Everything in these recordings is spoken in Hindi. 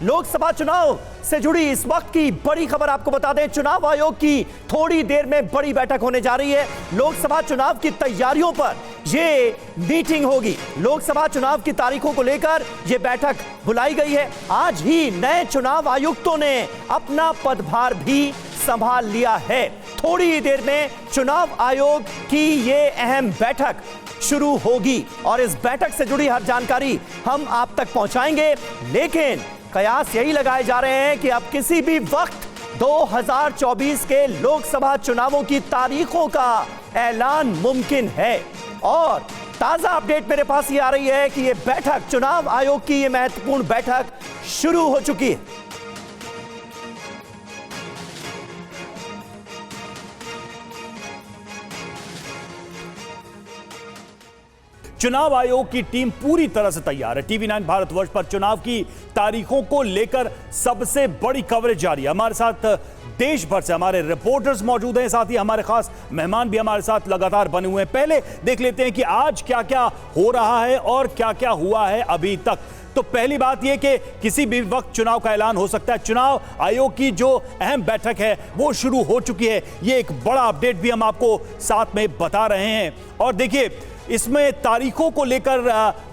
लोकसभा चुनाव से जुड़ी इस वक्त की बड़ी खबर आपको बता दें, चुनाव आयोग की थोड़ी देर में बड़ी बैठक होने जा रही है। लोकसभा चुनाव की तैयारियों पर यह मीटिंग होगी। लोकसभा चुनाव की तारीखों को लेकर यह बैठक बुलाई गई है। आज ही नए चुनाव आयुक्तों ने अपना पदभार भी संभाल लिया है। थोड़ी ही देर में चुनाव आयोग की यह अहम बैठक शुरू होगी और इस बैठक से जुड़ी हर जानकारी हम आप तक पहुंचाएंगे। लेकिन कयास यही लगाए जा रहे हैं कि अब किसी भी वक्त 2024 के लोकसभा चुनावों की तारीखों का ऐलान मुमकिन है। और ताजा अपडेट मेरे पास ये आ रही है कि ये बैठक, चुनाव आयोग की ये महत्वपूर्ण बैठक शुरू हो चुकी है। चुनाव आयोग की टीम पूरी तरह से तैयार है। टीवी 9 भारतवर्ष पर चुनाव की तारीखों को लेकर सबसे बड़ी कवरेज जारी है। हमारे साथ देश भर से हमारे रिपोर्टर्स मौजूद हैं, साथ ही हमारे खास मेहमान भी हमारे साथ लगातार बने हुए हैं। पहले देख लेते हैं कि आज क्या क्या हो रहा है और क्या क्या हुआ है अभी तक। तो पहली बात यह कि किसी भी वक्त चुनाव का ऐलान हो सकता है। चुनाव आयोग की जो अहम बैठक है वो शुरू हो चुकी है। ये एक बड़ा अपडेट भी हम आपको साथ में बता रहे हैं। और देखिए, इसमें तारीखों को लेकर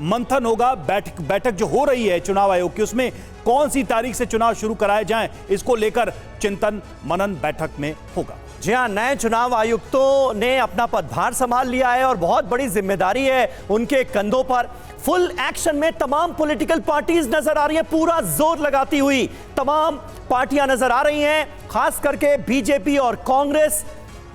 मंथन होगा। बैठक जो हो रही है चुनाव आयोग की, उसमें कौन सी तारीख से चुनाव शुरू कराए जाएं, इसको लेकर चिंतन मनन बैठक में होगा। जी हां, नए चुनाव आयुक्तों ने अपना पदभार संभाल लिया है और बहुत बड़ी जिम्मेदारी है उनके कंधों पर। फुल एक्शन में तमाम पॉलिटिकल पार्टीज नजर आ रही है, पूरा जोर लगाती हुई तमाम पार्टियां नजर आ रही हैं, खास करके बीजेपी और कांग्रेस,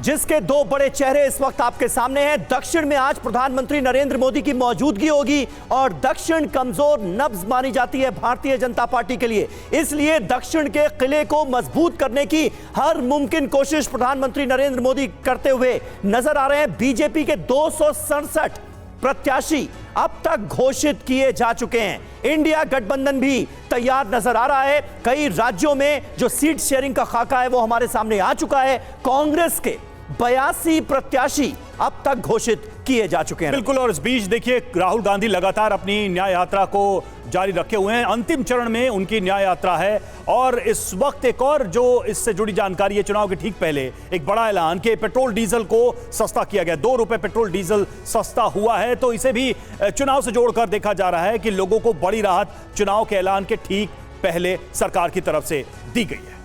जिसके दो बड़े चेहरे इस वक्त आपके सामने हैं। दक्षिण में आज प्रधानमंत्री नरेंद्र मोदी की मौजूदगी होगी और दक्षिण कमजोर नब्ज मानी जाती है भारतीय जनता पार्टी के लिए। इसलिए दक्षिण के किले को मजबूत करने की हर मुमकिन कोशिश प्रधानमंत्री नरेंद्र मोदी करते हुए नजर आ रहे हैं। बीजेपी के 267 प्रत्याशी अब तक घोषित किए जा चुके हैं। इंडिया गठबंधन भी तैयार नजर आ रहा है। कई राज्यों में जो सीट शेयरिंग का खाका है वो हमारे सामने आ चुका है। कांग्रेस के 82 प्रत्याशी अब तक घोषित किए जा चुके हैं। बिल्कुल। और इस बीच देखिए, राहुल गांधी लगातार अपनी न्याय यात्रा को जारी रखे हुए हैं। अंतिम चरण में उनकी न्याय यात्रा है और इस वक्त एक और जो इससे जुड़ी जानकारी है, चुनाव के ठीक पहले एक बड़ा ऐलान कि पेट्रोल डीजल को सस्ता किया गया। 2 रुपए पेट्रोल डीजल सस्ता हुआ है, तो इसे भी चुनाव से जोड़कर देखा जा रहा है कि लोगों को बड़ी राहत चुनाव के ऐलान के ठीक पहले सरकार की तरफ से दी गई है।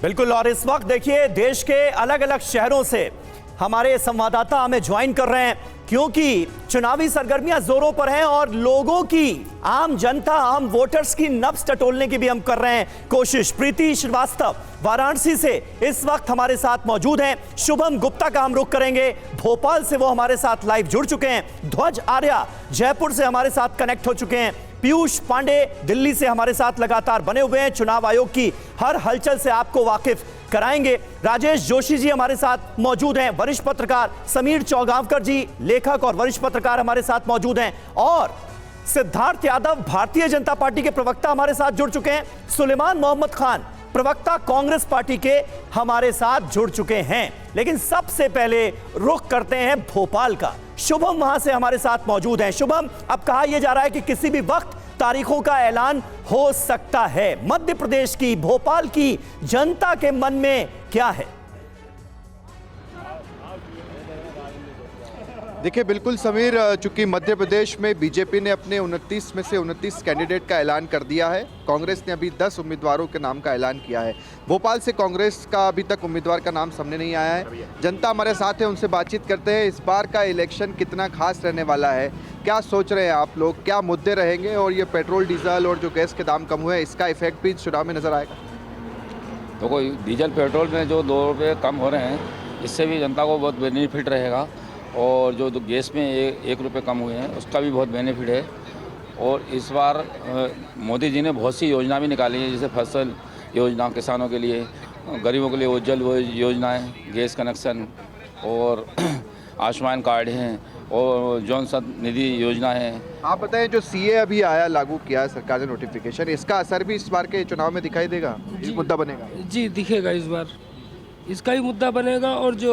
बिल्कुल। और इस वक्त देखिए, देश के अलग अलग शहरों से हमारे संवाददाता हमें ज्वाइन कर रहे हैं, क्योंकि चुनावी सरगर्मियां जोरों पर हैं और लोगों की, आम जनता, आम वोटर्स की नब्ज टटोलने की भी हम कर रहे हैं कोशिश। प्रीति श्रीवास्तव वाराणसी से इस वक्त हमारे साथ मौजूद हैं। शुभम गुप्ता का हम रुख करेंगे, भोपाल से वो हमारे साथ लाइव जुड़ चुके हैं। ध्वज आर्या जयपुर से हमारे साथ कनेक्ट हो चुके हैं। पीयूष पांडे दिल्ली से हमारे साथ लगातार बने हुए हैं, चुनाव आयोग की हर हलचल से आपको वाकिफ कराएंगे। राजेश जोशी जी हमारे साथ मौजूद हैं, वरिष्ठ पत्रकार। समीर चौगांवकर जी लेखक और वरिष्ठ पत्रकार हमारे साथ मौजूद हैं। और सिद्धार्थ यादव भारतीय जनता पार्टी के प्रवक्ता हमारे साथ जुड़ चुके हैं। सुलेमान मोहम्मद खान प्रवक्ता कांग्रेस पार्टी के हमारे साथ जुड़ चुके हैं। लेकिन सबसे पहले रुख करते हैं भोपाल का। शुभम वहां से हमारे साथ मौजूद हैं। शुभम, अब कहा यह जा रहा है कि किसी भी वक्त तारीखों का ऐलान हो सकता है। मध्य प्रदेश की, भोपाल की जनता के मन में क्या है? देखिए, बिल्कुल समीर, चूंकि मध्य प्रदेश में बीजेपी ने अपने 29 में से 29 कैंडिडेट का ऐलान कर दिया है, कांग्रेस ने अभी 10 उम्मीदवारों के नाम का ऐलान किया है। भोपाल से कांग्रेस का अभी तक उम्मीदवार का नाम सामने नहीं आया है। जनता हमारे साथ है, उनसे बातचीत करते हैं। इस बार का इलेक्शन कितना खास रहने वाला है, क्या सोच रहे हैं आप लोग, क्या मुद्दे रहेंगे, और ये पेट्रोल डीजल और जो गैस के दाम कम हुए हैं, इसका इफेक्ट भी चुनाव में नजर आएगा? तो कोई डीजल पेट्रोल में जो 2 रुपये कम हो रहे हैं, इससे भी जनता को बहुत बेनिफिट रहेगा। और जो गैस में 1 रुपये कम हुए हैं, उसका भी बहुत बेनिफिट है। और इस बार मोदी जी ने बहुत सी योजना भी निकाली है, जैसे फसल योजना किसानों के लिए, गरीबों के लिए उज्जवल योजनाएं, गैस कनेक्शन और आयुष्मान कार्ड हैं और जौनसन निधि योजना है। आप बताएं, जो सीए अभी आया, लागू किया है सरकार ने नोटिफिकेशन, इसका असर भी इस बार के चुनाव में दिखाई देगा? मुद्दा बनेगा? जी, दिखेगा। इस बार इसका ही मुद्दा बनेगा। और जो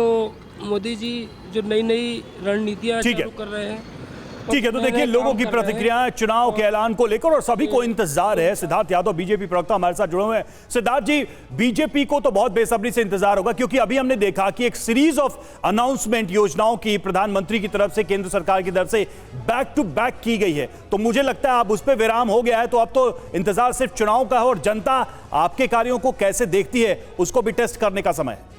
मोदी जी जो नई रणनीतियाँ चालू कर रहे हैं, ठीक है, तो देखिए लोगों की प्रतिक्रियाएं चुनाव के ऐलान को लेकर और सभी को इंतजार है। सिद्धार्थ यादव बीजेपी प्रवक्ता हमारे साथ जुड़े हुए हैं। सिद्धार्थ जी, बीजेपी को तो बहुत बेसब्री से इंतजार होगा, क्योंकि अभी हमने देखा कि एक सीरीज ऑफ अनाउंसमेंट योजनाओं की प्रधानमंत्री की तरफ से, केंद्र सरकार की तरफ से बैक टू बैक की गई है। तो मुझे लगता है अब उस पर विराम हो गया है, तो अब तो इंतजार सिर्फ चुनाव का है और जनता आपके कार्यों को कैसे देखती है उसको भी टेस्ट करने का समय है।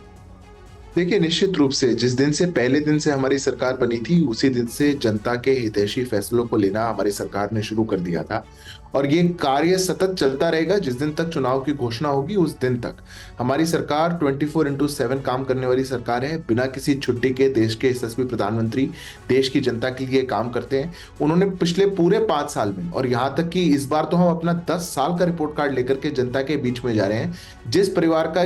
देखिए, निश्चित रूप से जिस दिन से, पहले दिन से हमारी सरकार बनी थी, उसी दिन से जनता के हितैषी फैसलों को लेना हमारी सरकार ने शुरू कर दिया था और ये कार्य सतत चलता रहेगा। जिस दिन तक चुनाव की घोषणा होगी उस दिन तक हमारी सरकार 24/7 काम करने वाली सरकार है। बिना किसी छुट्टी के देश के यशस्वी प्रधानमंत्री देश की जनता के लिए काम करते हैं। उन्होंने पिछले पूरे 5 साल में, और यहाँ तक कि इस बार तो हम अपना 10 साल का रिपोर्ट कार्ड लेकर के जनता के बीच में जा रहे हैं। जिस प्रकार का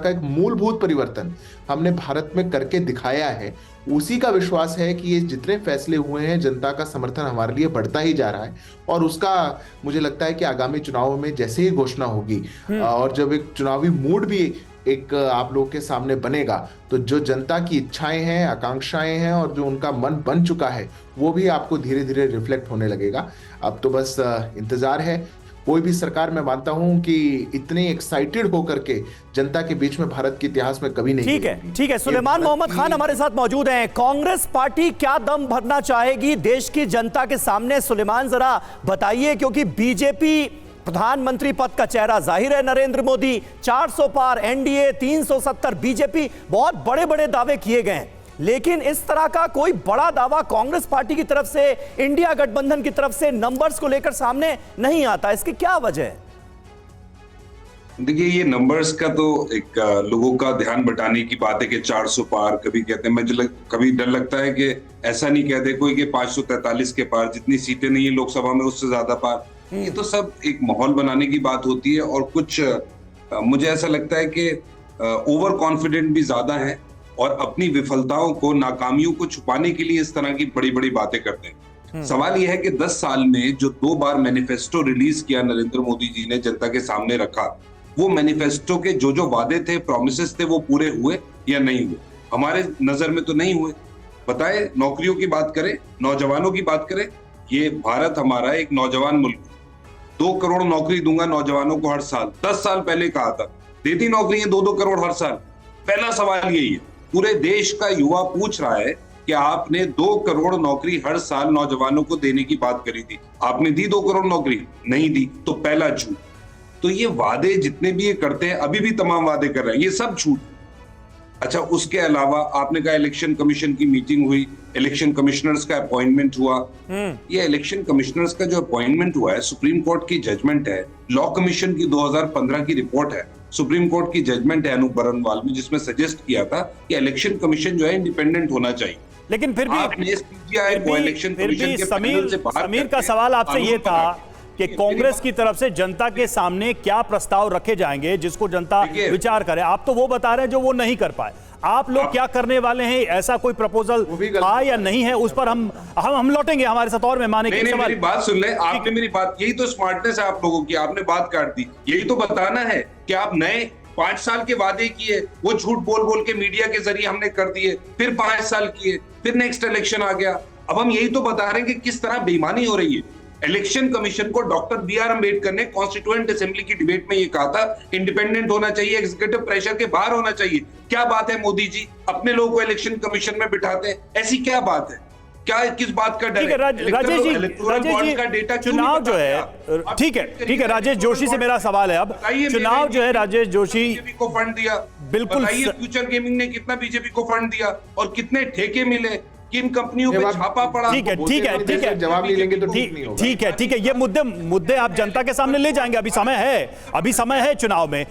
एक मूलभूत परिवर्तन हमने भारत में करके दिखाया है, उसी का विश्वास है कि ये जितने फैसले हुए हैं, जनता का समर्थन हमारे लिए बढ़ता ही जा रहा है और उसका मुझे लगता है कि आगामी चुनावों में जैसे ही घोषणा होगी और जब एक चुनावी मूड भी एक आप लोगों के सामने बनेगा, तो जो जनता की इच्छाएं हैं, आकांक्षाएं हैं और जो उनका मन बन चुका है, वो भी आपको धीरे धीरे रिफ्लेक्ट होने लगेगा। अब तो बस इंतजार है। कोई भी सरकार, मैं मानता हूं कि इतने एक्साइटेड होकर के जनता के बीच में भारत के इतिहास में कभी नहीं। ठीक है। सुलेमान मोहम्मद खान हमारे साथ मौजूद हैं। कांग्रेस पार्टी क्या दम भरना चाहेगी देश की जनता के सामने? सुलेमान जरा बताइए, क्योंकि बीजेपी प्रधानमंत्री पद का चेहरा जाहिर है नरेंद्र मोदी, 400 पार एनडीए, 370, बीजेपी, बहुत बड़े बड़े दावे किए गए हैं, लेकिन इस तरह का कोई बड़ा दावा कांग्रेस पार्टी की तरफ से, इंडिया गठबंधन की तरफ से नंबर्स को लेकर सामने नहीं आता। इसकी क्या वजह है? देखिए, ये नंबर्स का तो एक लोगों का ध्यान बटाने की बात है कि 400 पार कभी कहते हैं। मुझे कभी डर लगता है कि ऐसा नहीं कहते कोई कि 543 के पार, जितनी सीटें नहीं है लोकसभा में उससे ज्यादा पार। ये तो सब एक माहौल बनाने की बात होती है और कुछ मुझे ऐसा लगता है कि ओवर कॉन्फिडेंट भी ज्यादा है और अपनी विफलताओं को, नाकामियों को छुपाने के लिए इस तरह की बड़ी बड़ी बातें करते हैं। सवाल यह है कि 10 साल में जो 2 बार मैनिफेस्टो रिलीज किया नरेंद्र मोदी जी ने, जनता के सामने रखा, वो मैनिफेस्टो के जो वादे थे, प्रोमिसेस थे, वो पूरे हुए या नहीं हुए? हमारे नजर में तो नहीं हुए। बताए, नौकरियों की बात करें, नौजवानों की बात करें, ये भारत हमारा एक नौजवान मुल्क, 2 करोड़ नौकरी दूंगा नौजवानों को हर साल। 10 साल पहले कहा था, देती नौकरियां 2-2 करोड़ हर साल। पहला सवाल यही है, पूरे देश का युवा पूछ रहा है कि आपने 2 करोड़ नौकरी हर साल नौजवानों को देने की बात करी थी, आपने दी 2 करोड़ नौकरी? नहीं दी। तो पहला झूठ। तो ये वादे जितने भी ये करते हैं, अभी भी तमाम वादे कर रहे हैं, ये सब झूठ। अच्छा, उसके अलावा आपने कहा इलेक्शन कमीशन की मीटिंग हुई, इलेक्शन कमिश्नर्स का अपॉइंटमेंट हुआ। ये इलेक्शन कमिश्नर्स का जो अपॉइंटमेंट हुआ है, सुप्रीम कोर्ट की जजमेंट है, लॉ कमीशन की 2015 की रिपोर्ट है, सुप्रीम कोर्ट की जजमेंट है अनूप बरनवाल में, जिसमें सजेस्ट किया था कि इलेक्शन कमीशन जो है इंडिपेंडेंट होना चाहिए। लेकिन फिर भी समीर का सवाल आपसे ये था कि कांग्रेस की तरफ से जनता के सामने क्या प्रस्ताव रखे जाएंगे जिसको जनता विचार करे। आप तो वो बता रहे हैं जो वो नहीं कर पाए। आप लोग क्या करने वाले हैं? ऐसा कोई प्रपोजल था या नहीं है? उस पर हम लौटेंगे। हमारे साथ और मेहमान नहीं, मेरी बात सुन ले। आपने मेरी बात, यही तो स्मार्टनेस है आप लोगों की, आपने बात काट दी। यही तो बताना है कि आप नए 5 साल के वादे किए, वो झूठ बोल बोल के मीडिया के जरिए हमने कर दिए, फिर 5 साल किए, फिर नेक्स्ट इलेक्शन आ गया। अब हम यही तो बता रहे हैं कि किस तरह बेईमानी हो रही है। इलेक्शन कमीशन को डॉक्टर BR अम्बेडकर ने कॉन्स्टिट्यूएंट असेंबली की डिबेट में ये कहा था, इंडिपेंडेंट होना चाहिए, एग्जीक्यूटिव प्रेशर के बाहर होना चाहिए। क्या बात है मोदी जी, अपने लोगों को इलेक्शन कमीशन में बिठाते हैं, ऐसी क्या बात है? क्या, किस बात का डर है? राजेश जी, चुनाव जो है, ठीक है राजेश जोशी से मेरा सवाल है अब, चुनाव जो है राजेश जोशी को फंड दिया, बिल्कुल, फ्यूचर गेमिंग ने कितना बीजेपी को फंड दिया और कितने ठेके मिले, किन कंपनियों पे छापा पड़ा? ठीक है, जवाब नहीं लेंगे तो ठीक नहीं होगा। ठीक है, ये मुद्दे आप जनता के सामने ले जाएंगे। अभी समय है चुनाव में।